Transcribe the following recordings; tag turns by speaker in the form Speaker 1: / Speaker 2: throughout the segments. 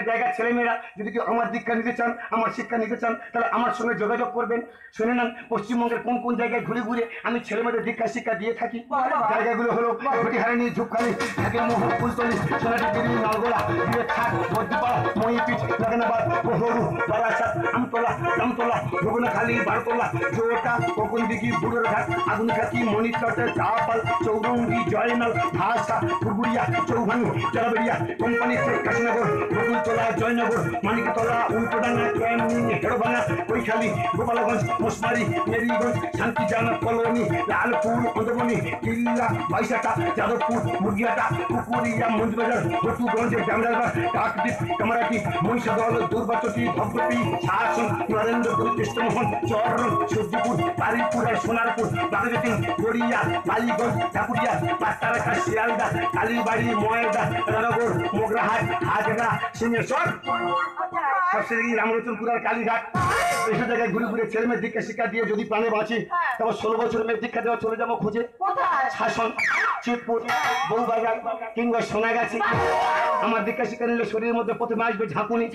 Speaker 1: জায়গা ছেলেমেয়েরা যদি কেউ আমার দীক্ষা নিতে চান, আমার শিক্ষা নিতে চান, তাহলে আমার সঙ্গে যোগাযোগ করবেন। শুনে নেন পশ্চিমবঙ্গের কোন কোন জায়গায় ঘুরে ঘুরে আমি ছেলেমেয়েদের দীক্ষা শিক্ষা দিয়ে থাকি। জায়গাগুলো হলো ঘটিহারানি, ঝুপখালি, ঢাকেরমোহন, ফুলতলি, সোনাটিগিরি, নলগোলা, বিরেছাট, বদ্রিপাড়া, মহিপিচ, লাগানাবাদ, বহরু, বারাসাত, আমতলা, জামতলা, রঘুনাখালী, বারতলা, জোটা, কোকনদিঘি, বুড়োরঘাট, আগুনঘাটি, মণিচট, চাপাল, চৌরঙ্গি, জয়নাল, ভাষা, ফুরগুড়িয়া, চৌভানি, চারাবেড়িয়া, কোম্পানি, কাশীনগর, বকুলতলা, জয়নগর, মানিকতলা, উল্টোডাঙ্গা, ক্যানি, হেড়োভাঙা, কৈখালী, গোপালগঞ্জ, মোসমারি, মেরিগঞ্জ, শান্তিজানা কলোনি, লালপুর, অন্দরমণি, কিল্লা, বাইশাটা, যাদবপুর, মুরগিয়াটা, পুকুরিয়া, মঞ্জুবাজার, বটুগঞ্জ, জামদারবাগ, কাকদ্বীপ, কামারাটি, মহিষাদল, দুর্বাচটি, ভদ্রপি, শাসন, নরেন্দ্রপুর, কৃষ্ণমোহন, চরণ, সূর্যপুর, বারুইপুর আর সোনারপুর, বাঘাযতীন, গড়িয়া, বালিগঞ্জ, ঠাকুরিয়া, পাঁচতারাখা, শিয়ালদা, কালীবাড়ি, ময়দা, রানাগড়, মোগরাহাট, হাজরা, সিংহেশ্বর, সবচেয়ে রামলোচনপুর আর কালীঘাট। এইসব জায়গায় ঘুরে ঘুরে ছেলে মেয়ের দীক্ষা শিক্ষা দিয়ে যদি প্রাণে বাঁচি, তারপর 16 বছর মেয়ের দীক্ষা দেওয়া চলে যাবো খোঁজে শাসন, চিতপুর, বউবাজার কিংবা সোনাগাছি। আমার দীক্ষা শিক্ষা নিলে শরীরের মধ্যে প্রথমে আসবে ঝাঁকুনি,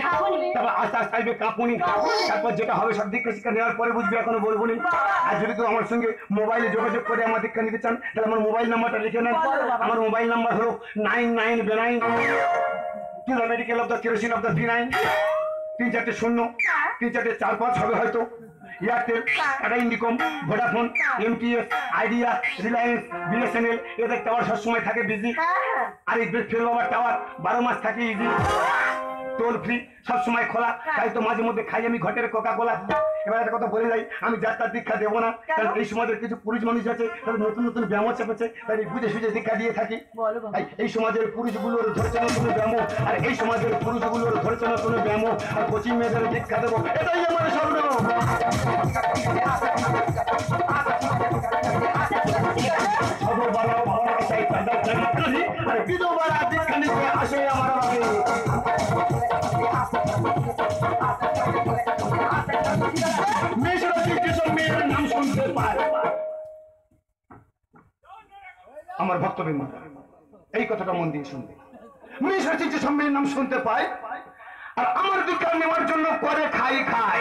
Speaker 1: তারপর আস্তে আস্তে আসবে কাঁপুনি, তারপর যেটা হবে সব দীক্ষা শিক্ষা নেওয়ার পরে বুঝবে, এখনো বলবো না। আর যদি কেউ আমার সঙ্গে মোবাইলে যোগাযোগ করে আমার দীক্ষা নিতে চান, তাহলে আমার মোবাইল নাম্বারটা লিখে নেন। আমার মোবাইল নাম্বার হলো 9929 kilo medical of the kerosene of the V9 3 4 0 3 4 4 5 হবে হয়তো। Airtel, Tata Indicom, Vodafone, MTS, Idea, Reliance, BSNL এদের টাওয়ার সবসময় থাকে বিজি। আর এই ফেল বাবার টাওয়ার 12 মাস থাকে ইজি, টোল ফ্রি, সবসময় খোলা। তাই তো মাঝে মধ্যে খাই আমি ঘটের কোকা কোলা। এবার একটা কথা বলে যাই, আমি যাত্রার দীক্ষা দেবো না, কারণ এই সমাজের কিছু পুরুষ মানুষ আছে, তাদের নতুন নতুন ব্যায়াম চেপেছে, তাই বুঝে সুঝে দীক্ষা দিয়ে থাকি। এই সমাজের পুরুষগুলোর ধরছে নতুন ব্যায়াম, আর এই সমাজের পুরুষগুলোর ধরছে নতুন ব্যায়াম, আর কোচিং মেয়েদের দীক্ষা দেবো, এটাই আমার স্বপ্ন। আর বিধবারা দীক্ষা নিতে আসে আমার মেয়ের নাম শুনতে পায় আমার ভক্তবৃন্দ, এই কথাটা মন দিয়ে শুনবে। মেয়ের মেয়ের নাম শুনতে পায় আর আমার দীক্ষা নেওয়ার জন্য করে খাই খাই।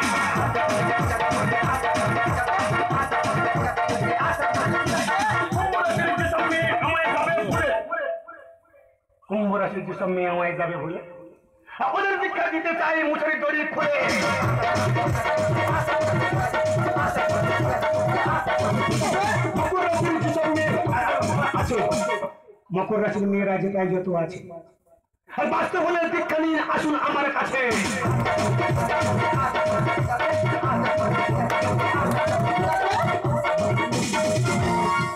Speaker 1: কুম্ভ রাশির যেসব মেয়ে আমায় যাবে বলে ওদের দীক্ষা দিতে চাই মুছারি দড়ি খুলে। মকর রাশির মেয়েরা যেটাই যত আছে, আর বাস্তব হলে দীক্ষা নিয়ে আসুন আমার কাছে।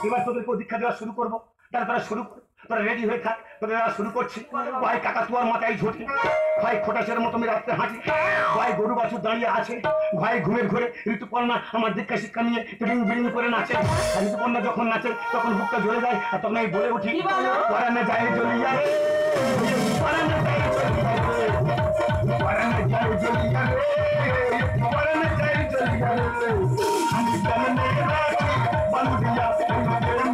Speaker 1: এবার তোদেরকে দীক্ষা দেওয়া শুরু করবো, তারা শুরু করে তোরা রেডি হয়ে থাক, তোরা শুরু করছি। ভাই কাকা তুয়ার মাথায় ঝুঁটি, ভাই খোটাসের মতো আমি রাস্তায় হাঁটি, ভাই গরু বাছুর দাঁড়িয়ে আছে, ভাই ঘুমের ঘরে ঋতুপর্ণা আমার দীক্ষা শিক্ষা নিয়ে বিড়িং বিড়িং করে নাচে। আর ঋতুপর্ণা যখন নাচে তখন বুকটা জ্বলে যায়, আর তখন আমি বলে উঠি, পরানে যায় জ্বলিয়া রে, পরানে যায় জ্বলিয়া রে, পরানে যায় জ্বলিয়া রে, পরানে যায় জ্বলিয়া রে, আমি জানে রাখি বান্ধিয়া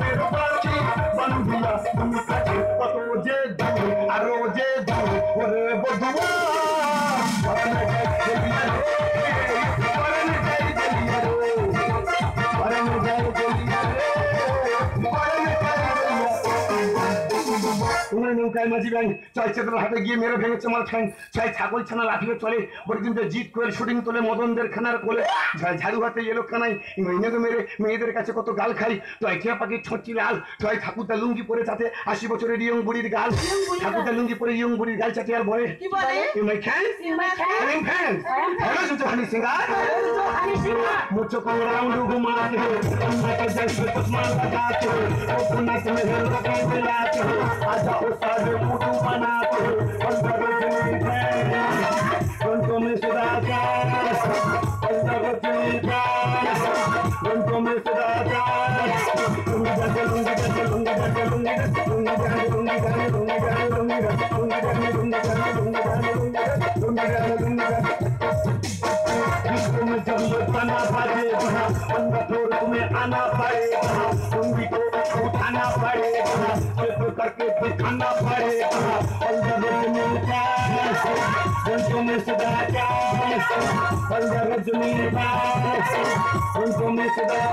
Speaker 1: মের বাঁচি, বান্ধিয়া তুমি কাছে কত যে দূর আরো যে দূর ওরে বধুয়া, পরানে যায় জ্বলিয়া রে, পরানে যায় জ্বলিয়া রে, পরানে যায় জ্বলিয়া রে, পরানে যায় জ্বলিয়া রে। নৌকায় মাঝি ব্যাং ছয় চেতনার হাতে গিয়ে মেরে ভেঙেছে আমার ঠ্যাং, ছয় ছাগল ছানা লাফিয়ে চলে বরকিন্তে জিত করে শুটিং তোলে মদনদের খানার কোলে, ছয় ঝাড়ু হাতে এলো কানাই মেয়েকে মেরে মেয়েদের কাছে কত গাল খাই, ছয় টিয়া পাখির ছোঁচি লাল, ছয় ঠাকুরদা লুঙ্গি পরে তাতে 80 বছরের ইয়ং বুড়ির গাল, ঠাকুরদা লুঙ্গি পরে ইয়ং বুড়ির গাল চাটে আর বলে মাই ফ্যান ফ্যান হ্যালো সুতো হানি সিঙ্গার মুঝো को राउंड घुमाते हो मैं जैसे कुछ लगाते हो अपना तुम्हें लगा दिलाते हो आजा उस्ताद मुटु बनाते हो अंदर रजनी रंगों में सदा अंदर रजनी रंगों में सदा लुंगी में जब ये गाना बाजेगा अंदर जोर तुम्हें आना पड़ेगा उंगली को उठाना पड़ेगा सिर्फ करके दिखाना पड़ेगा अंदर रजनी उनको में सदा अंदर रजनी उनको में सदा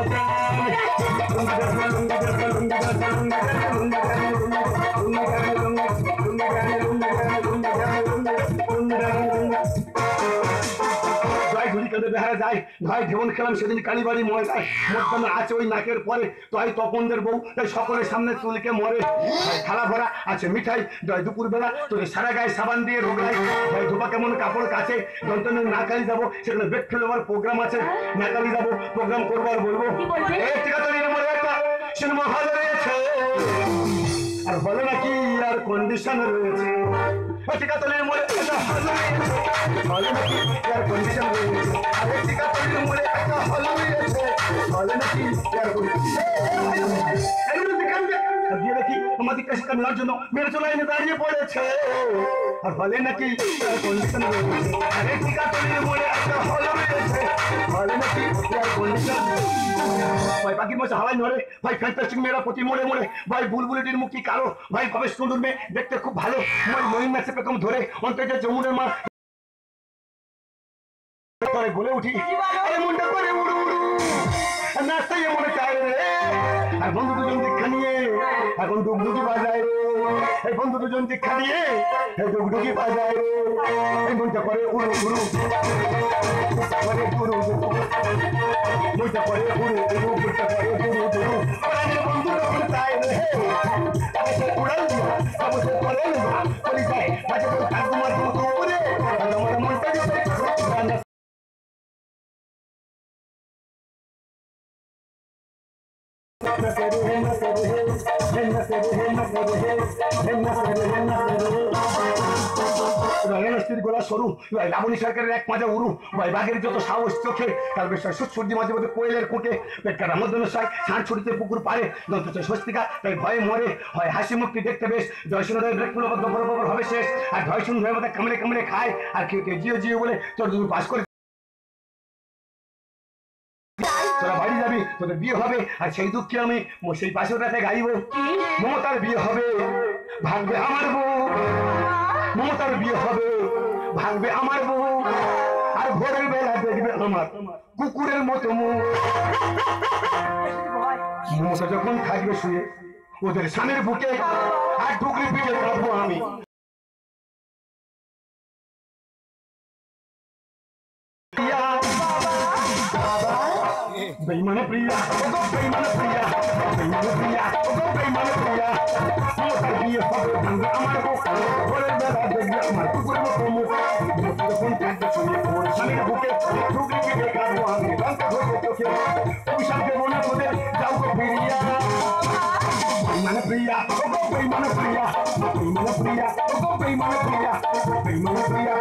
Speaker 1: দেখা যায় ভাই ঢেমন খেলাম সেদিন কালীবাড়ি ময়দায় মধ্যমে আছে ওই নাকের পরে তাই তপনদের বউ তাই সকলের সামনে চুলকে মরে থালা ভরা আছে মিঠাই দুপুর বেলা তোকে সারা গায়ে সাবান দিয়ে রোগাই ভাই ধোপা কেমন কাপড় কাছে যন্ত্রণা নাকালি যাবো সেখানে বেড ফেলবার প্রোগ্রাম আছে নাকালি যাবো প্রোগ্রাম করবো আর বলবো ঠিক আছে একটা সিনেমা হল রয়েছে আর বলে নাকি আর কন্ডিশন রয়েছে ঠিকাতলির মোড়ে একটা হল রয়েছে বলে নাকি আর কন্ডিশন রয়েছে আরে ঠিকাতলির মোড়ে একটা হল রয়েছে বলে নাকি আর দিয়ে দেখি আমাদের কাছে কান্নার জন্য মেরে চলে এনে দাঁড়িয়ে পড়েছে আর বলে নাকি আর কন্ডিশন রয়েছে আরে ঠিকাতলির মোড়ে একটা হল রয়েছে বলে নাকি আর কন্ডিশন ভাই পাখির মশা হাওয়াই ধরে ভাই ফ্যান্টাস্টিক মেয়েরা প্রতি মোড়ে মোড়ে ভাই বুলবুলিটির মুখ কি কালো ভাই ভাবে সুন্দর মেয়ে দেখতে খুব ভালো মই মহিন নাচে পেকম ধরে অন্তর্জা যমুনের মা বলে উঠি মনটা করে উড়ু উড়ু নাচতে মনে চায় রে আর বন্ধু দুজন দীক্ষা নিয়ে এখন ডুগডুগি বাজায় রে এই বন্ধু দুজন দীক্ষা নিয়ে ডুগডুগি বাজায় রে এই মনটা করে উড়ু উড়ু করে উড়ু উড়ু মনটা করে উড়ু উড়ু মনটা করে উড়ু উড়ু বন্ধু যখন চায় রে তাকে উড়াল দিয়া তাকে করে বলি যায় তাকে থাকবো মার মতো উড়ে আমার মনটা যেতে গোলা সরু লাবণী সরকারের এক মাজা উরু বাঘের যত সাহস চোখে তার বেশ সূর্যি মাঝে মধ্যে কোয়েলের কোটে পেটকা রামদন সাই ছাড় ছুটিতে পুকুর পারে দন্ত স্বস্তিকা তাই ভয়ে মরে হয় হাসি মুক্তি দেখতে বেশ জয়সুনদের ব্রেকগুলোবদ্ধ বড় বড় হবে শেষ আর জয়সুন হয়ে মধ্যে কামড়ে কামড়ে খায় আর কেউ কেউ জিও জিও বলে তোর দুপুর পাস করে তোরা বাড়ি যাবি তোদের বিয়ে হবে আর সেই দুঃখে আমি সেই পাশের রাতে গাইব মমতার বিয়ে হবে ভাঙবে আমার বউ মমতার বিয়ে হবে ভাঙবে আমার বউ আর ভোরের বেলা দেখবে আমার কুকুরের মতো মুখ মমতা যখন থাকবে শুয়ে ওদের স্বামীর বুকে আর ঢুকলি পিঠে থাকবো আমি বেইমানে প্রিয়া বেইমানে প্রিয়া বেইমানে প্রিয়া বেইমানে প্রিয়া মমতার বিয়ে হবে ভাঙবে আমার বউ ভোরের বেলা দেখবে আমার কুকুরের মতো মুখ যখন থাকবে শুয়ে ওর স্বামীর বুকে ঢুকলি পিঠে থাকবো আমি লঙ্কা ধরবো চোখে অভিশাপকে মনে করে যাও গো ফিরিয়া বেইমানে প্রিয়া বেইমানে প্রিয়া বেইমানে প্রিয়া বেইমানে প্রিয়া বেইমানে প্রিয়া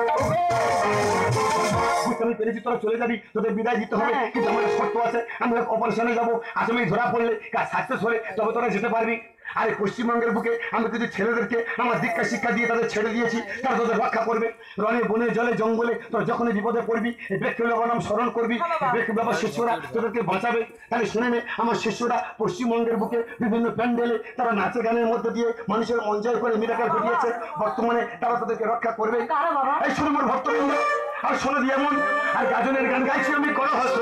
Speaker 1: আমি পেরেছি তোরা চলে যাবি তোদের বিদায় দিতে হবে কিন্তু আমার শর্ত আছে আমি অপারেশনে যাবো আসামি ধরা পড়লে কাজ সাকসেস হলে তবে তোরা যেতে পারবি আরে পশ্চিমবঙ্গের বুকে আমি কিন্তু ছেলেদেরকে আমার দীক্ষা শিক্ষা দিয়ে তাদের ছেড়ে দিয়েছি তারা তোদের রক্ষা করবে রনে বনে জলে জঙ্গলে তোরা যখনই বিপদে পড়বি এই ব্যক্তি বাবার নাম স্মরণ করবি ব্যক্তি বাবার শিষ্যরা তোদেরকে বাঁচাবে তাহলে শুনে নে আমার শিষ্যরা পশ্চিমবঙ্গের বুকে বিভিন্ন প্যান্ডেলে তারা নাচে গানের মধ্যে দিয়ে মানুষের মন জয় করে মিরাকেল ঘটিয়েছে বর্তমানে তারা তোদেরকে রক্ষা করবে এই শুনে আমার ভক্তবৃন্দ আর শোনো দিয়ে এমন আর গাজনের গান গাইছি আমি কোনো হস্ত